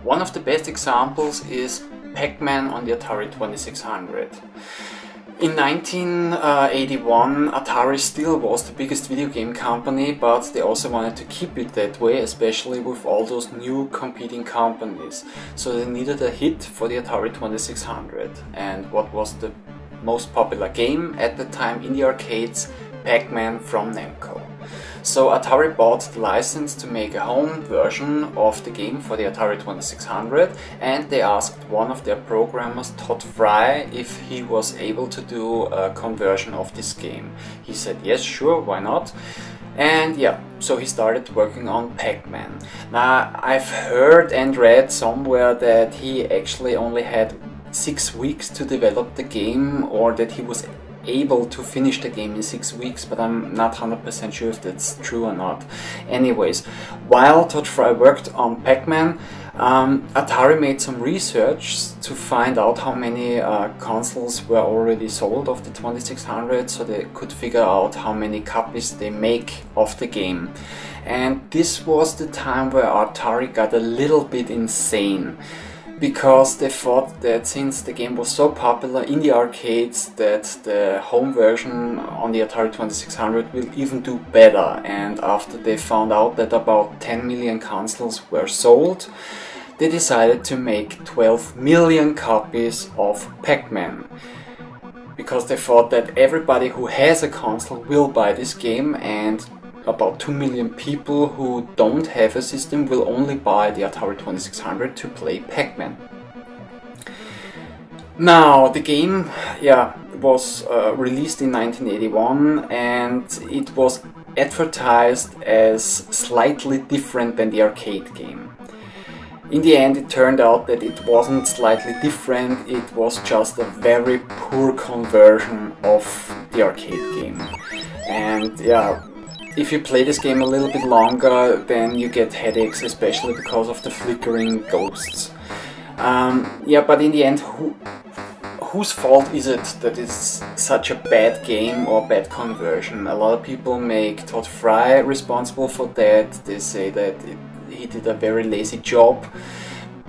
One of the best examples is Pac-Man on the Atari 2600. In 1981, Atari still was the biggest video game company, but they also wanted to keep it that way, especially with all those new competing companies. So they needed a hit for the Atari 2600. And what was the most popular game at the time in the arcades? Pac-Man from Namco. So Atari bought the license to make a home version of the game for the Atari 2600, and they asked one of their programmers, Todd Fry, if he was able to do a conversion of this game. He said yes, sure, why not? And yeah, so he started working on Pac-Man. Now, I've heard and read somewhere that he actually only had 6 weeks to develop the game, or that he was able to finish the game in 6 weeks, but I'm not 100% sure if that's true or not. Anyways, while Todd Fry worked on Pac-Man, Atari made some research to find out how many consoles were already sold of the 2600, so they could figure out how many copies they make of the game. And this was the time where Atari got a little bit insane, because they thought that since the game was so popular in the arcades, that the home version on the Atari 2600 will even do better. And after they found out that about 10 million consoles were sold, they decided to make 12 million copies of Pac-Man, because they thought that everybody who has a console will buy this game, and about 2 million people who don't have a system will only buy the Atari 2600 to play Pac-Man. Now, the game was released in 1981, and it was advertised as slightly different than the arcade game. In the end, it turned out that it wasn't slightly different, it was just a very poor conversion of the arcade game. And yeah, if you play this game a little bit longer, then you get headaches, especially because of the flickering ghosts. But in the end, whose fault is it that it's such a bad game or bad conversion? A lot of people make Todd Fry responsible for that. They say that he did a very lazy job.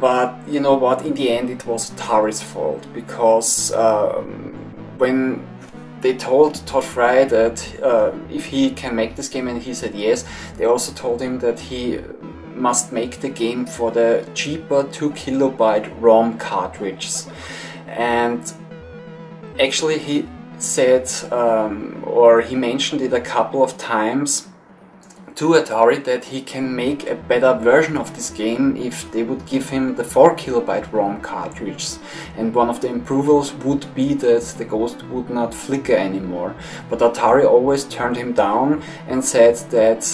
But you know what, in the end it was Atari's fault, because when they told Todd Fry that if he can make this game, and he said yes, they also told him that he must make the game for the cheaper 2 kilobyte ROM cartridges. And actually he said, or he mentioned it a couple of times to Atari, that he can make a better version of this game if they would give him the 4 kilobyte ROM cartridges. And one of the improvements would be that the ghost would not flicker anymore. But Atari always turned him down and said that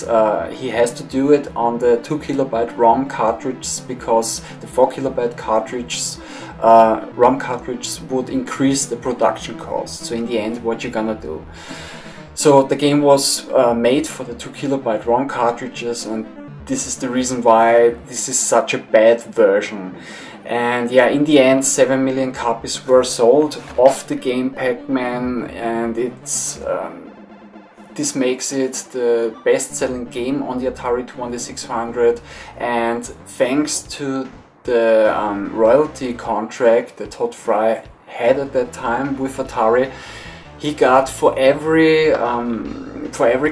he has to do it on the 2 kilobyte ROM cartridges, because the 4 kilobyte cartridges ROM cartridges would increase the production cost. So in the end, what you're gonna do? So the game was made for the 2 kilobyte ROM cartridges, and this is the reason why this is such a bad version. And yeah, in the end 7 million copies were sold of the game Pac-Man, and it's this makes it the best-selling game on the Atari 2600, and thanks to the royalty contract that Todd Fry had at that time with Atari, he got for every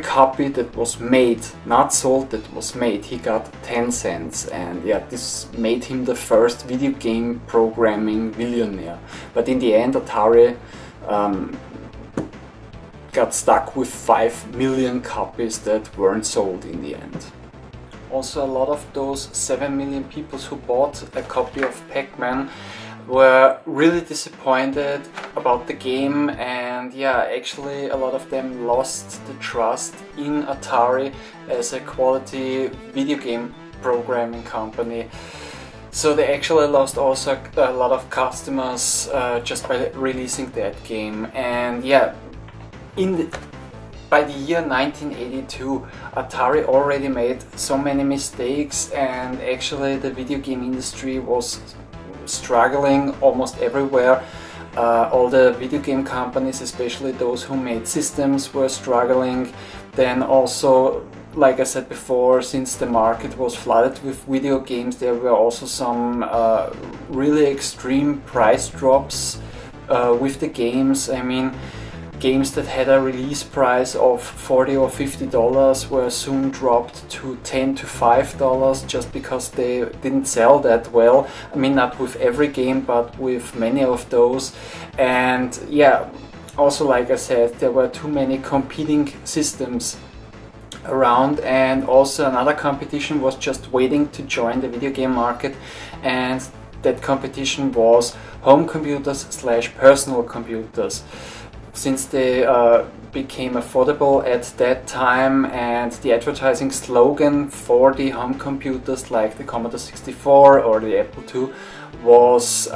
copy that was made, not sold, that was made, he got 10 cents. And yeah, this made him the first video game programming millionaire. But in the end, Atari got stuck with 5 million copies that weren't sold in the end. Also, a lot of those 7 million people who bought a copy of Pac-Man were really disappointed about the game, and yeah, actually a lot of them lost the trust in Atari as a quality video game programming company. So they actually lost also a lot of customers just by releasing that game. And yeah, by the year 1982, Atari already made so many mistakes, and actually the video game industry was struggling almost everywhere. All the video game companies, especially those who made systems, were struggling. Then also like I said before, since the market was flooded with video games, there were also some really extreme price drops with the games. I mean, games that had a release price of $40 or $50 were soon dropped to $10 to $5 just because they didn't sell that well. I mean, not with every game, but with many of those. And yeah, also like I said, there were too many competing systems around, and also another competition was just waiting to join the video game market, and that competition was home computers / personal computers. Since they became affordable at that time, and the advertising slogan for the home computers like the Commodore 64 or the Apple II was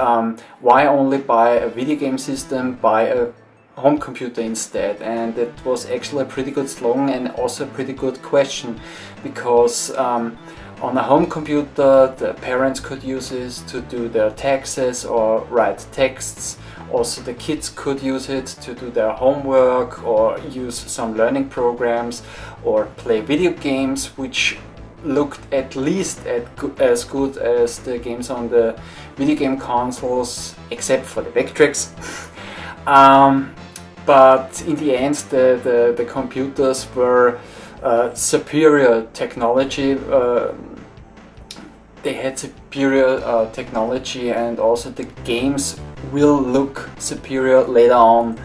why only buy a video game system, buy a home computer instead. And it was actually a pretty good slogan and also a pretty good question, because on a home computer the parents could use it to do their taxes or write texts. Also the kids could use it to do their homework or use some learning programs or play video games, which looked at least as good as the games on the video game consoles, except for the backtracks. But in the end the computers were superior technology. They had superior technology, and also the games will look superior later on.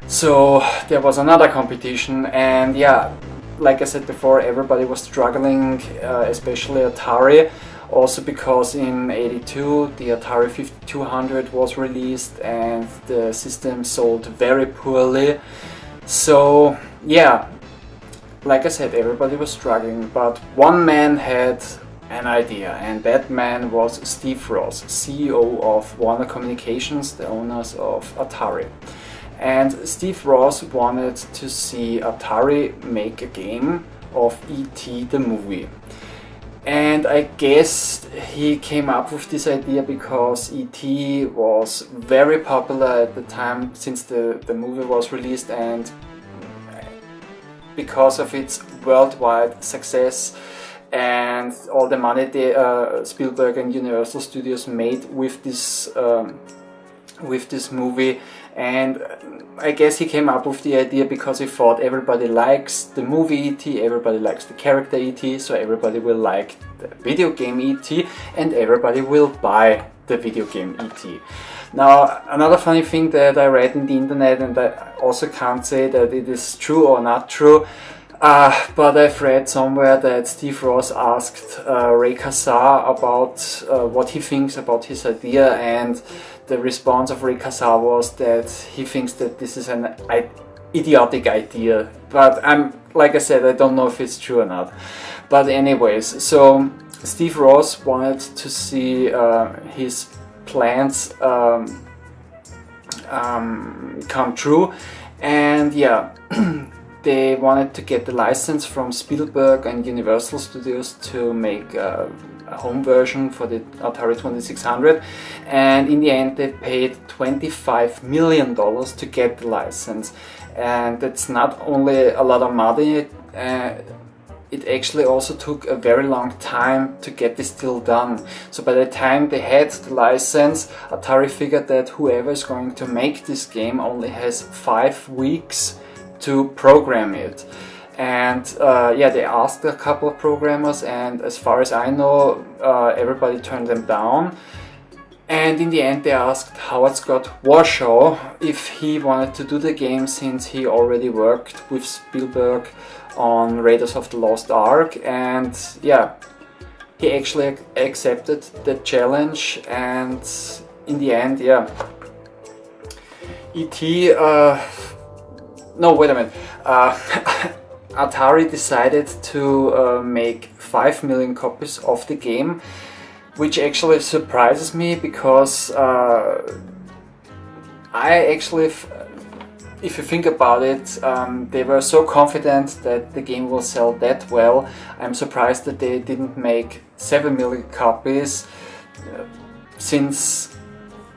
So there was another competition, and yeah, like I said before, everybody was struggling, especially Atari, also because in '82 the Atari 5200 was released and the system sold very poorly. So yeah, like I said, everybody was struggling, but one man had an idea, and that man was Steve Ross, CEO of Warner Communications, the owners of Atari. And Steve Ross wanted to see Atari make a game of E.T. the movie. And I guess he came up with this idea because E.T. was very popular at the time since the movie was released, and because of its worldwide success and all the money Spielberg and Universal Studios made with this movie. And I guess he came up with the idea because he thought everybody likes the movie E.T., everybody likes the character E.T., so everybody will like the video game E.T., and everybody will buy the video game E.T. Now, another funny thing that I read in the internet, and I also can't say that it is true or not true, but I've read somewhere that Steve Ross asked Ray Kassar about what he thinks about his idea, and the response of Ray Kassar was that he thinks that this is an idiotic idea. But like I said, I don't know if it's true or not. But anyways, so Steve Ross wanted to see his plans come true, and yeah. They wanted to get the license from Spielberg and Universal Studios to make a home version for the Atari 2600, and in the end they paid $25 million to get the license. And that's not only a lot of money, it actually also took a very long time to get this deal done. So by the time they had the license, Atari figured that whoever is going to make this game only has 5 weeks to program it. And yeah, they asked a couple of programmers, and as far as I know, everybody turned them down. And in the end they asked Howard Scott Warshaw if he wanted to do the game, since he already worked with Spielberg on Raiders of the Lost Ark. And yeah, he actually accepted the challenge, and in the end, yeah, E.T. No, wait a minute. Atari decided to make 5 million copies of the game, which actually surprises me, because if you think about it, they were so confident that the game will sell that well. I'm surprised that they didn't make 7 million copies, since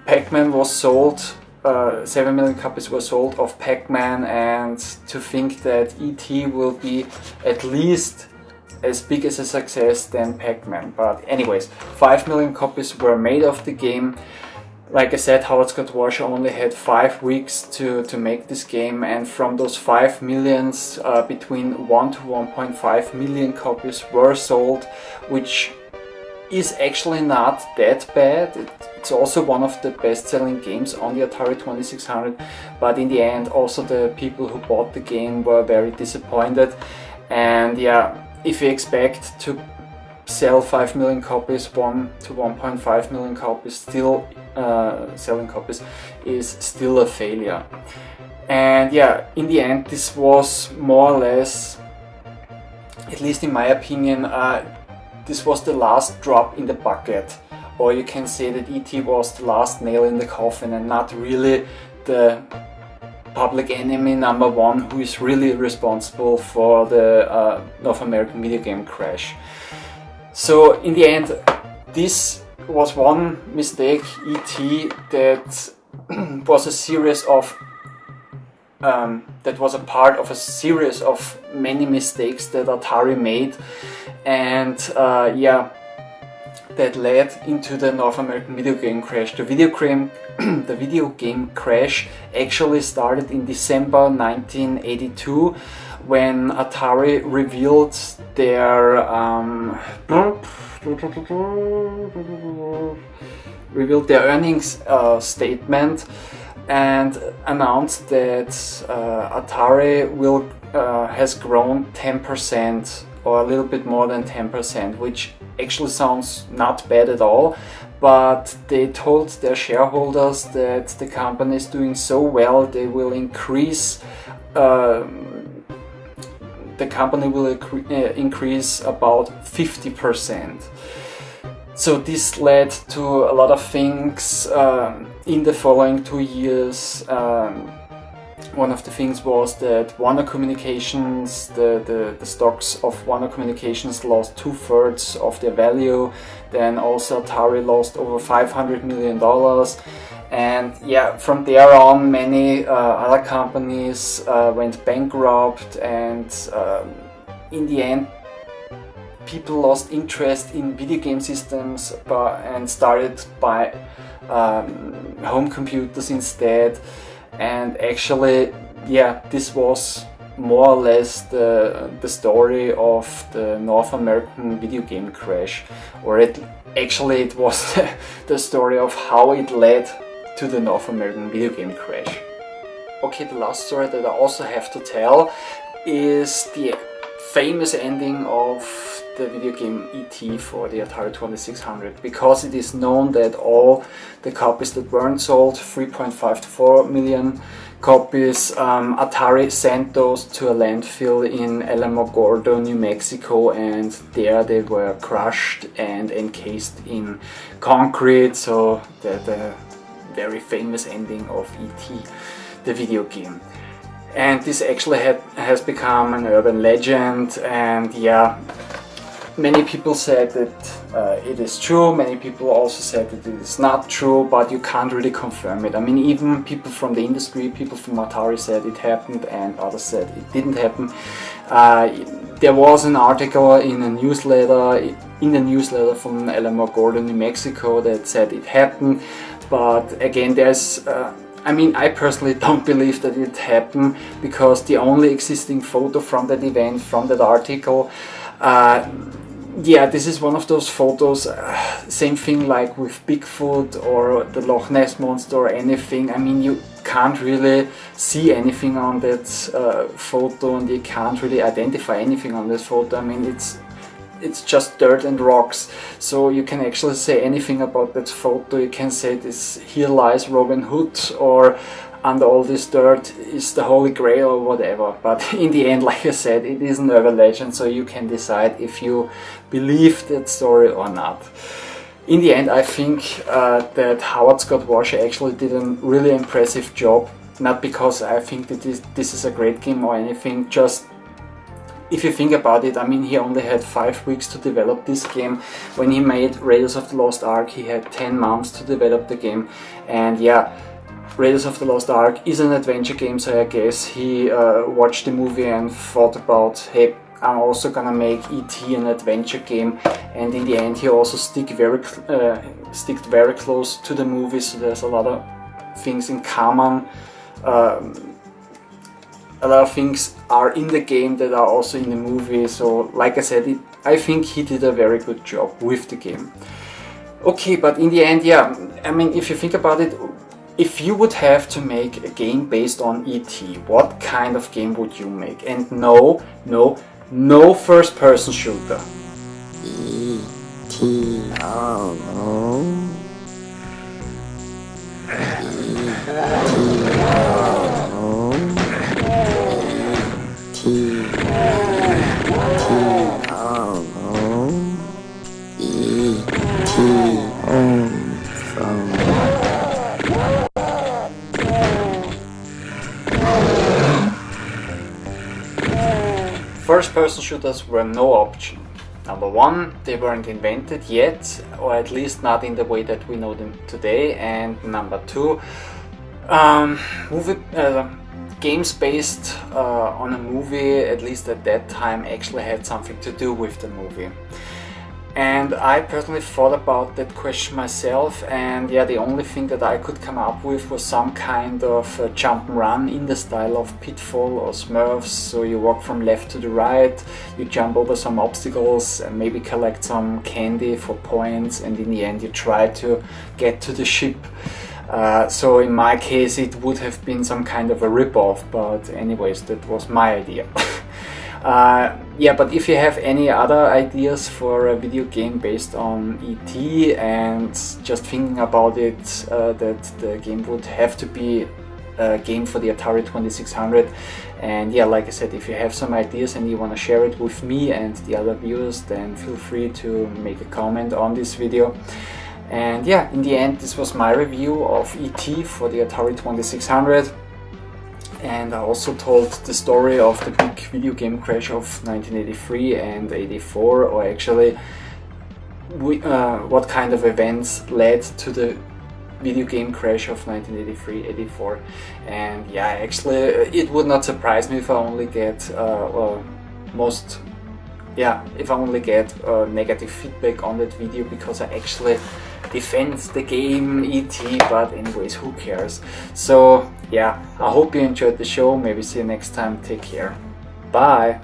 Pac-Man was sold 7 million copies were sold of Pac-Man, and to think that E.T. will be at least as big as a success than Pac-Man. But anyways, 5 million copies were made of the game. Like I said, Howard Scott Warshaw only had 5 weeks to make this game, and from those 5 millions, between 1 to 1.5 million copies were sold, which is actually not that bad. It's also one of the best-selling games on the Atari 2600, but in the end also the people who bought the game were very disappointed. And yeah, if you expect to sell 5 million copies, 1 to 1.5 million copies, still selling copies, is still a failure. And yeah, in the end this was more or less, at least in my opinion, this was the last drop in the bucket, or you can say that E.T. was the last nail in the coffin and not really the public enemy number one who is really responsible for the North American video game crash. So in the end, this was one mistake, E.T., that was a series of that was a part of a series of many mistakes that Atari made, and yeah, that led into the North American video game crash. The video game crash actually started in December 1982, when Atari revealed their earnings statement and announced that Atari has grown 10%, or a little bit more than 10%, which actually sounds not bad at all. But they told their shareholders that the company is doing so well, they will increase. The company will increase about 50%. So this led to a lot of things in the following 2 years. One of the things was that Warner Communications, the stocks of Warner Communications lost 2/3 of their value. Then also Atari lost over $500 million. And yeah, from there on many other companies went bankrupt, and in the end people lost interest in video game systems and started by home computers instead. And actually, yeah, this was more or less the story of the North American video game crash, or actually it was the story of how it led to the North American video game crash. Okay, the last story that I also have to tell is the famous ending of the video game E.T. for the Atari 2600, because it is known that all the copies that weren't sold, 3.5 to 4 million copies, Atari sent those to a landfill in Alamogordo, New Mexico, and there they were crushed and encased in concrete. So the very famous ending of E.T., the video game. And this actually has become an urban legend, and yeah, many people said that it is true, many people also said that it is not true, but you can't really confirm it. I mean, even people from the industry, people from Atari said it happened, and others said it didn't happen. There was an article in a newsletter, from Alamogordo, New Mexico, that said it happened, but again, there's I mean, I personally don't believe that it happened, because the only existing photo from that event, from that article, yeah, this is one of those photos, same thing like with Bigfoot or the Loch Ness Monster or anything. I mean, you can't really see anything on that photo, and you can't really identify anything on that photo. I mean, it's just dirt and rocks, so you can actually say anything about that photo. You can say this, here lies Robin Hood, or under all this dirt is the Holy Grail, or whatever. But in the end, like I said, it is an urban legend, so you can decide if you believe that story or not. In the end, I think that Howard Scott Warshaw actually did a really impressive job, not because I think that this is a great game or anything, just if you think about it. I mean, he only had 5 weeks to develop this game. When he made Raiders of the Lost Ark, he had 10 months to develop the game. And yeah, Raiders of the Lost Ark is an adventure game, so I guess he watched the movie and thought about, hey, I'm also gonna make E.T. an adventure game, and in the end he also sticked very close to the movie, so there's a lot of things in common. A lot of things are in the game that are also in the movie, so like I said, I think he did a very good job with the game. Okay, but in the end, yeah, I mean, if you think about it, if you would have to make a game based on E.T., what kind of game would you make? And no first person shooter. E.T. First-person shooters were no option. Number one, they weren't invented yet, or at least not in the way that we know them today. And number two, games based on a movie, at least at that time, actually had something to do with the movie. And I personally thought about that question myself, and yeah, the only thing that I could come up with was some kind of jump and run in the style of Pitfall or Smurfs. So you walk from left to the right, you jump over some obstacles and maybe collect some candy for points, and in the end you try to get to the ship. So in my case it would have been some kind of a rip-off, but anyways, that was my idea. Yeah, but if you have any other ideas for a video game based on E.T. and just thinking about it, that the game would have to be a game for the Atari 2600, and yeah, like I said, if you have some ideas and you want to share it with me and the other viewers, then feel free to make a comment on this video. And yeah, in the end, this was my review of E.T. for the Atari 2600. And I also told the story of the big video game crash of 1983 and 84, or actually what kind of events led to the video game crash of 1983-84. And yeah, actually it would not surprise me if I only get negative feedback on that video, because I actually defend the game E.T., but anyways, who cares? So yeah, I hope you enjoyed the show. Maybe see you next time. Take care. Bye.